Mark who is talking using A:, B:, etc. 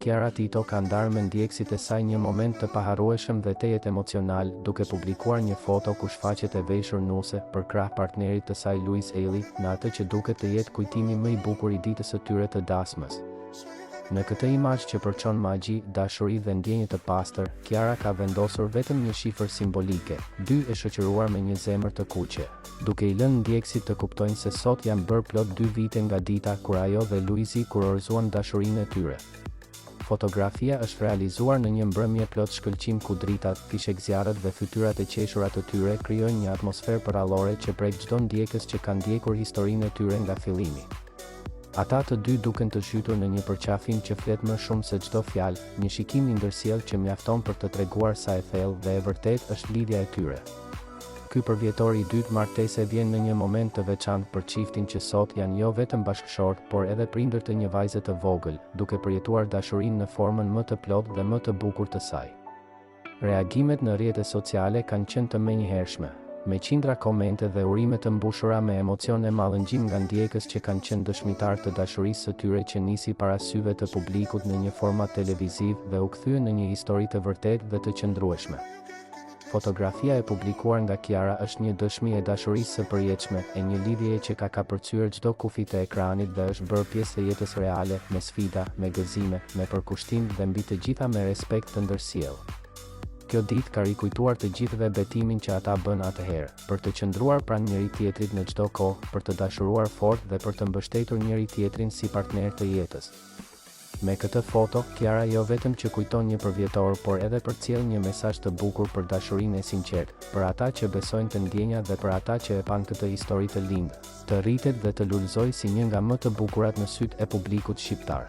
A: Kiara Tito ka ndarë me ndjekësit e saj një moment të paharrueshëm dhe tejet emocional, duke publikuar një foto ku shfaqet e veshur nuse për krah partnerit të saj Louise Ailey, në atë që duket të jetë kujtimi më i bukur i ditës së tyre të dasmës. Në këtë imazh që përçon magji, dashuri dhe ndjenjë të pastër, Kiara ka vendosur vetëm një shifër simbolike, 2 e shoqëruar me një zemër të kuqe, duke i lënë ndjekësit të kuptojnë se sot janë bërë plot 2 vite nga dita kur ajo dhe Louise kurorzuan dashurinë e tyre. Fotografia është realizuar në një mbrëmje plot shkëlqim ku dritat, fishek zjarret dhe fytyrat e qeshura të tyre krijojnë një atmosferë përallore që prek çdo ndjekës që ka ndjekur historinë e tyre nga fillimi. Ata të dy duken të zhytur në një përqafim që flet më shumë se çdo fjalë, një shikim i ndërsjellë që mjafton për të treguar sa e thellë dhe e vërtet është lidhja e tyre. Ky përvjetori i dytë martese vjen në një moment të veçantë për çiftin që sot janë jo vetëm bashkëshort, por edhe prindër të një vajze të vogël, duke përjetuar dashurinë në formën më të plotë dhe më të bukur të saj. Reagimet në rrjetet sociale kanë qenë të menjëhershme, me qindra komente dhe urime të mbushura me emocion e mallëngjim nga ndjekës që kanë qenë dëshmitar të dashurisë së tyre që nisi para syve të publikut në një format televiziv dhe u kthye në një histori të vërtetë dhe të qëndrueshme. Fotografia e publikuar nga Kiara është një dëshmi e dashurisë së përjetshme, e një lidhjeje që ka kapërcyer çdo kufi të ekranit dhe është bërë pjesë e jetës reale, me sfida, me gëzime, me përkushtim dhe mbi të gjitha me respekt të ndërsjellë. Kjo ditë ka rikujtuar të gjithëve betimin që ata bën atëherë, për të qëndruar pranë njëri tjetrit në çdo kohë, për të dashuruar fort dhe për të mbështetur njëri tjetrin si partner të jetës. Me këtë foto, Kiara jo vetëm që kujton një përvjetor, por edhe përcjell një mesazh të bukur për dashurinë e sinqertë, për ata që besojnë të ndjenja dhe për ata që e pan këtë histori të lindë, të rritet dhe të lulëzoj si një nga më të bukurat në sytë e publikut shqiptar.